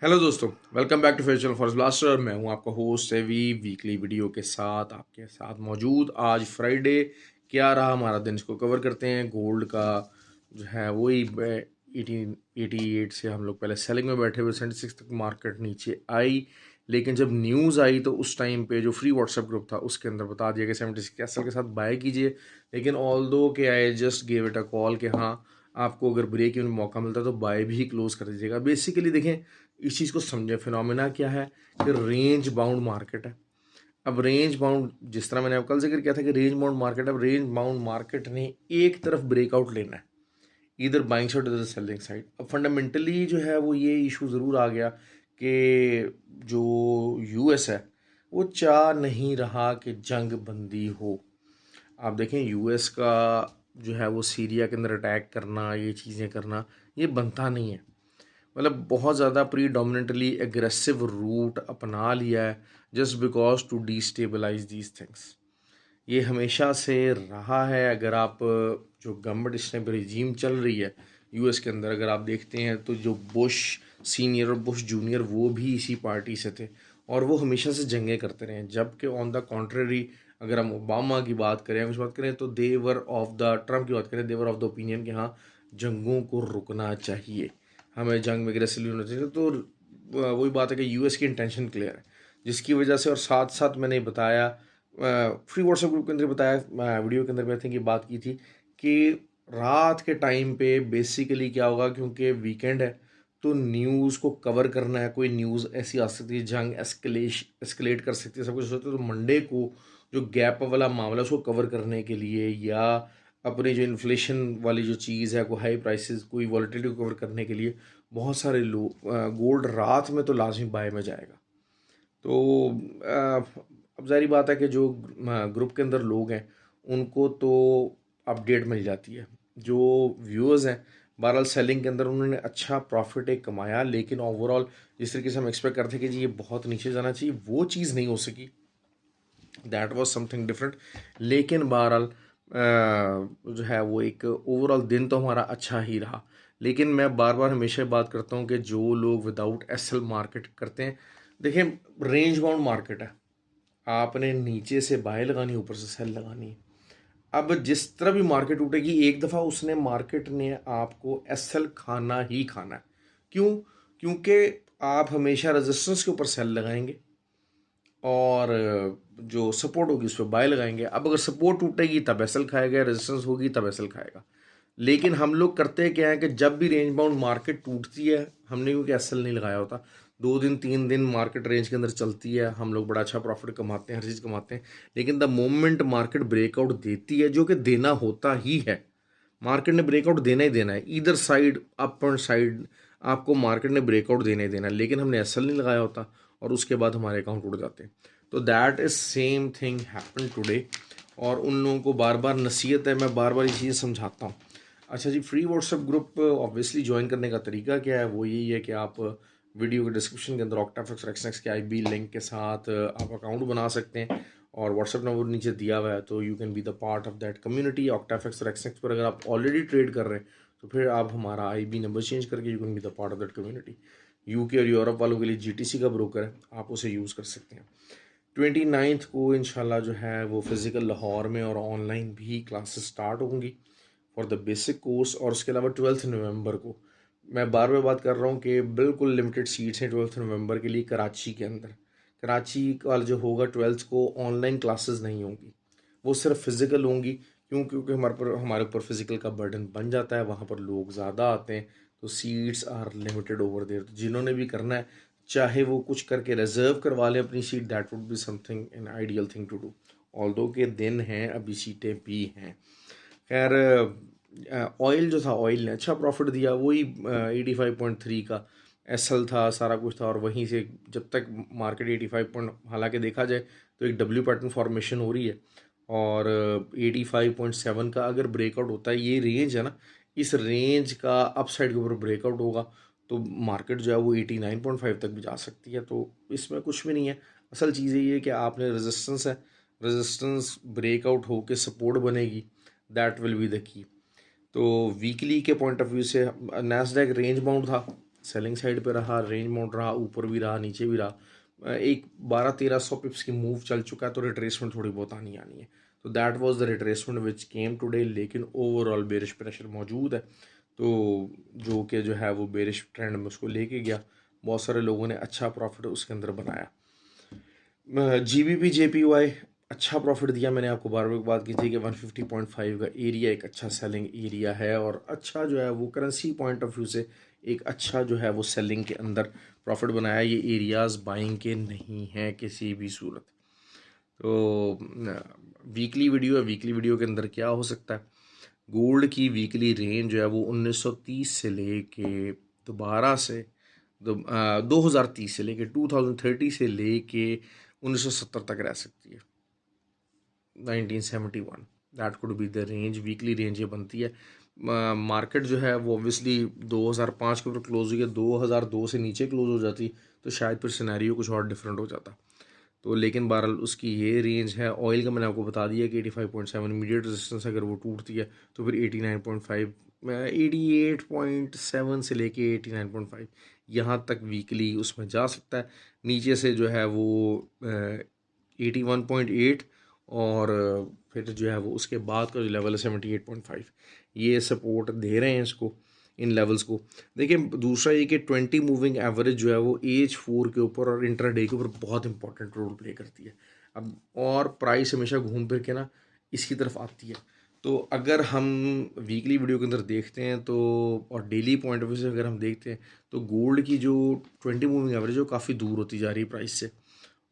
Hello दोस्तों, welcome back to facial forest blaster. मैं हूं आपका होस्ट एवी वीकली वीडियो के साथ आपके साथ मौजूद। आज फ्राइडे क्या रहा हमारा दिन, इसको कवर करते हैं। गोल्ड का जो है वही 1888 से हम लोग पहले सेलिंग में बैठे हुए, 76 तक मार्केट नीचे आई। लेकिन जब न्यूज़ आई तो उस टाइम पे जो फ्री व्हाट्सएप ग्रुप था उसके अंदर बता दिया कि 76 कैसल के साथ बाय कीजिए। लेकिन ऑल दो के I just gave it a call कि हाँ, आपको अगर ब्रेक इवन मौका मिलता है तो बाय भी क्लोज कर दीजिएगा। बेसिकली देखें, इस चीज़ को समझें। फिनोमेना क्या है कि रेंज बाउंड मार्केट है। अब रेंज बाउंड, जिस तरह मैंने कल जिक्र किया था कि रेंज बाउंड मार्केट, अब रेंज बाउंड मार्केट ने एक तरफ ब्रेकआउट लेना है, इधर बाइंग साइड इधर सेलिंग साइड। अब फंडामेंटली जो है वो ये इशू ज़रूर आ गया कि जो यूएस है वो चाह नहीं रहा कि जंग बंदी हो। आप देखें यूएस का जो है वो सीरिया के अंदर अटैक करना, ये चीज़ें करना, ये बनता नहीं है। मतलब बहुत ज़्यादा प्रीडोमिनेंटली एग्रेसिव रूट अपना लिया है just because to destabilize these things. ये हमेशा से रहा है। अगर आप जो गवर्नमेंट इस टाइम पर रिजीम चल रही है यूएस के अंदर, अगर आप देखते हैं तो जो बुश सीनियर और बुश जूनियर वो भी इसी पार्टी से थे और वो हमेशा से जंगें करते रहे हैं। जबकि ऑन द कॉन्ट्ररी अगर हम ओबामा की बात करें, कुछ बात करें, तो देवर ऑफ द ट्रम्प की बात करें, देवर ऑफ द ओपिनियन कि हाँ, जंगों को रुकना चाहिए, हमें जंग में एग्रेसिवली होना चाहिए। तो वही बात है कि यूएस की इंटेंशन क्लियर है, जिसकी वजह से। और साथ साथ मैंने बताया फ्री व्हाट्सएप ग्रुप के अंदर, बताया वीडियो के अंदर, मैं थिंक ये बात की थी कि रात के टाइम पे बेसिकली क्या होगा, क्योंकि वीकेंड है तो न्यूज़ को कवर करना है। कोई न्यूज़ ऐसी आ सकती है, जंग एस्केलेट कर सकती है, सब कुछ हो सकता है। तो मंडे को जो गैप वाला मामला है उसको कवर करने के लिए, या अपनी जो इन्फ्लेशन वाली जो चीज़ है, कोई हाई प्राइसेस, कोई वॉलेटिलिटी को कवर करने के लिए बहुत सारे लोग गोल्ड रात में तो लाजमी बाय में जाएगा। तो अब ज़ाहिर बात है कि जो ग्रुप के अंदर लोग हैं उनको तो अपडेट मिल जाती है। जो व्यूअर्स हैं, बहरहाल सेलिंग के अंदर उन्होंने अच्छा प्रॉफिट एक कमाया, लेकिन ओवरऑल जिस तरीके से हम एक्सपेक्ट करते हैं कि जी ये बहुत नीचे जाना चाहिए, वो चीज़ नहीं हो सकी। That was something different. लेकिन बहरहाल जो है वो एक ओवरऑल दिन तो हमारा अच्छा ही रहा। लेकिन मैं बार बार हमेशा बात करता हूँ कि जो लोग विदाउट एसएल मार्केट करते हैं, देखें, रेंज बाउंड मार्केट है, आपने नीचे से बाय लगानी, ऊपर से सेल लगानी है। अब जिस तरह भी मार्केट उठेगी, एक दफ़ा उसने मार्केट ने आपको एसएल खाना ही खाना है। क्यों? क्योंकि आप हमेशा रेजिस्टेंस के ऊपर सेल लगाएंगे और जो सपोर्ट होगी उस पर बाय लगाएंगे। अब अगर सपोर्ट टूटेगी तब एसएल खाएगा, रेजिस्टेंस होगी तब एसएल खाएगा। लेकिन हम लोग करते क्या है कि जब भी रेंज बाउंड मार्केट टूटती है, हमने क्योंकि एसएल नहीं लगाया होता, 2 दिन 3 दिन मार्केट रेंज के अंदर चलती है, हम लोग बड़ा अच्छा प्रॉफिट कमाते हैं, हर चीज़ कमाते हैं। लेकिन द मोमेंट मार्केट ब्रेकआउट देती है, जो कि देना होता ही है, मार्केट ने ब्रेकआउट देना ही देना है, इधर साइड अप एंड साइड आपको मार्केट ने ब्रेकआउट देना ही देना है। लेकिन हमने एसएल नहीं लगाया होता और उसके बाद हमारे अकाउंट उड़ जाते हैं। तो that is same thing happen today. और उन लोगों को बार बार नसीहत है, मैं बार बार ये चीज़ समझाता हूँ। अच्छा जी, free WhatsApp group obviously join करने का तरीका क्या है, वो यही है कि आप वीडियो के डिस्क्रिप्शन के अंदर ऑक्टाफ्लेक्स रेक्सनेक्स के आईबी लिंक के साथ आप अकाउंट बना सकते हैं और व्हाट्सएप नंबर नीचे दिया हुआ है, तो you can be the part of that community. ऑक्टाफ्लेक्स रेक्सनेक्स पर अगर आप ऑलरेडी ट्रेड कर रहे हैं तो फिर आप हमारा आईबी नंबर चेंज करके you can be the part of that community. UK और यूरोप वालों के लिए जीटीसी का ब्रोकर है, आप उसे यूज़ कर सकते हैं। 29 को इंशाल्लाह जो है वो फिज़िकल लाहौर में और ऑनलाइन भी क्लासेस स्टार्ट होंगी फॉर द बेसिक कोर्स। और उसके अलावा 12 नवंबर को, मैं बार बार बात कर रहा हूँ कि बिल्कुल लिमिटेड सीट्स हैं 12 नवंबर के लिए कराची के अंदर। कराची का जो होगा 12 को, ऑनलाइन क्लासेस नहीं होंगी, वो सिर्फ फिज़िकल होंगी। क्यों? क्योंकि हमारे ऊपर फिज़िकल का बर्डन बन जाता है, वहाँ पर लोग ज़्यादा आते हैं, तो seats are limited over there. तो जिन्होंने भी करना है, चाहे वो कुछ करके रिजर्व करवा लें अपनी seat, that would be something an ideal thing to do. Although के दिन हैं, अभी सीटें भी हैं। खैर, ऑयल जो था, ऑयल ने अच्छा प्रॉफिट दिया, वही 85.3 का एसएल था, सारा कुछ था। और वहीं से जब तक मार्केट 85 पॉइंट, हालांकि देखा जाए तो एक डब्ल्यू पैटर्न फॉर्मेशन हो रही है, और 85.7 का अगर ब्रेकआउट होता है, ये रेंज है ना, इस रेंज का अपसाइड के ऊपर ब्रेकआउट होगा तो मार्केट जो है वो 89.5 तक भी जा सकती है। तो इसमें कुछ भी नहीं है। असल चीज़ ये है कि आपने रेजिस्टेंस है, रेजिस्टेंस ब्रेकआउट होकर सपोर्ट बनेगी, that will be the key. तो वीकली के पॉइंट ऑफ व्यू से नैस्डैक रेंज बाउंड था, सेलिंग साइड पे रहा, रेंज मोड रहा, ऊपर भी रहा, नीचे भी रहा, एक 1200-1300 पिप्स की मूव चल चुका है, तो रिट्रेसमेंट थोड़ी बहुत आनी है। तो that was the retracement which came today, लेकिन ओवरऑल बेरिश प्रेशर मौजूद है, तो जो कि जो है वो बेरिश ट्रेंड में उसको लेके गया। बहुत सारे लोगों ने अच्छा प्रॉफिट उसके अंदर बनाया। GBP-JPY अच्छा प्रॉफिट दिया। मैंने आपको बार बार बात की थी कि 150.5 का एरिया एक अच्छा सेलिंग एरिया है, और अच्छा जो है वो करेंसी पॉइंट ऑफ व्यू से एक अच्छा जो है वो सेलिंग के अंदर प्रॉफिट बनाया। ये एरियाज़ बाइंग के नहीं हैं किसी भी सूरत। तो वीकली वीडियो है, वीकली वीडियो के अंदर क्या हो सकता है, गोल्ड की वीकली रेंज जो है वो 1930 से लेके दोबारा से 2030 से लेके 2030 से लेके 1970 तक रह सकती है, 1971। That could be the range, weekly range ये बनती है। मार्केट जो है वो ऑब्वियसली 2005 के ऊपर क्लोज हुई है, 2002 से नीचे क्लोज हो जाती तो शायद फिर सिनेरियो कुछ और डिफरेंट हो जाता। तो लेकिन बहरहाल उसकी ये रेंज है। ऑयल का मैंने आपको बता दिया कि 85.7 इमीडिएट रेजिस्टेंस, अगर वो टूटती है तो फिर 89.5, 88.7 से लेके 89.5 यहाँ तक वीकली उसमें जा सकता है। नीचे से जो है वो 81.8, और फिर जो है वो उसके बाद का जो लेवल है 78.5, ये सपोर्ट दे रहे हैं इसको, इन लेवल्स को। देखिए दूसरा ये कि 20 मूविंग एवरेज जो है वो H4 के ऊपर और इंट्राडे के ऊपर बहुत इंपॉर्टेंट रोल प्ले करती है। अब और प्राइस हमेशा घूम फिर के ना इसकी तरफ आती है। तो अगर हम वीकली वीडियो के अंदर देखते हैं तो, और डेली पॉइंट ऑफ व्यू से अगर हम देखते हैं, तो गोल्ड की जो 20 मूविंग एवरेज है वो काफ़ी दूर होती जा रही है प्राइस से,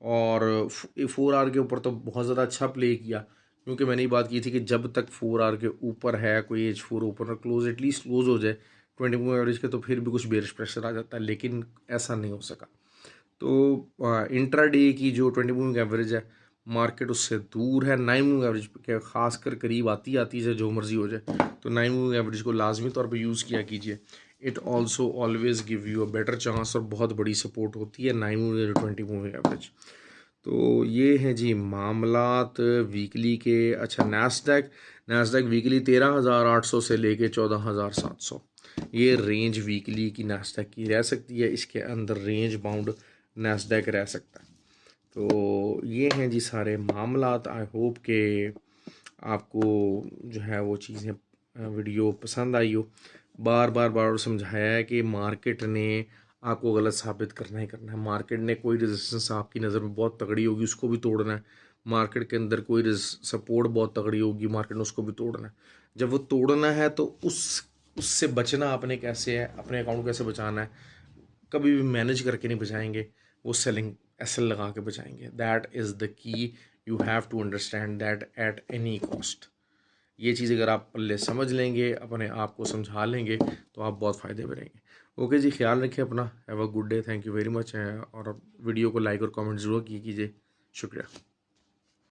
और 4 आवर के ऊपर तो बहुत ज़्यादा अच्छा प्ले किया, क्योंकि मैंने ये बात की थी कि जब तक 4 आवर के ऊपर है कोई H4 ऊपर क्लोज, एटलीस्ट क्लोज हो जाए 20 मूविंग एवरेज के, तो फिर भी कुछ बेरिश प्रेशर आ जाता है, लेकिन ऐसा नहीं हो सका। तो इंट्राडे की जो 20 मूविंग एवरेज है, मार्केट उससे दूर है। 9 मूविंग एवरेज के खासकर करीब आती है, जो मर्जी हो जाए, तो 9 मूविंग एवरेज को लाजमी तौर पे यूज़ किया कीजिए। It also always give you a better chance, और बहुत बड़ी सपोर्ट होती है 9 मूविंग 20 मूविंग एवरेज। तो ये हैं जी मामलात वीकली के। अच्छा, नैस्डैक, वीकली 13,800 से लेके 14,700, ये रेंज वीकली की नैस्डैक की रह सकती है। इसके अंदर रेंज बाउंड नैस्डैक रह सकता है। तो ये हैं जी सारे मामलात। आई होप के आपको जो है वो चीज़ें, वीडियो पसंद आई हो। बार समझाया है कि मार्केट ने आपको गलत साबित करना ही करना है। मार्केट ने कोई रेजिस्टेंस आपकी नज़र में बहुत तगड़ी होगी उसको भी तोड़ना है, मार्केट के अंदर कोई सपोर्ट बहुत तगड़ी होगी मार्केट ने उसको भी तोड़ना है। जब वो तोड़ना है तो उससे बचना आपने कैसे है, अपने अकाउंट कैसे बचाना है, कभी भी मैनेज करके नहीं बचाएंगे, वो सेलिंग एसएल लगा के बचाएंगे। That is the key, you have to understand that at any cost. ये चीज़ अगर आप पल्ले समझ लेंगे, अपने आप को समझा लेंगे, तो आप बहुत फ़ायदे में रहेंगे। ओके जी, ख्याल रखिए अपना। Have a good day, thank you very much. और वीडियो को लाइक और कमेंट ज़रूर कीजिए। शुक्रिया।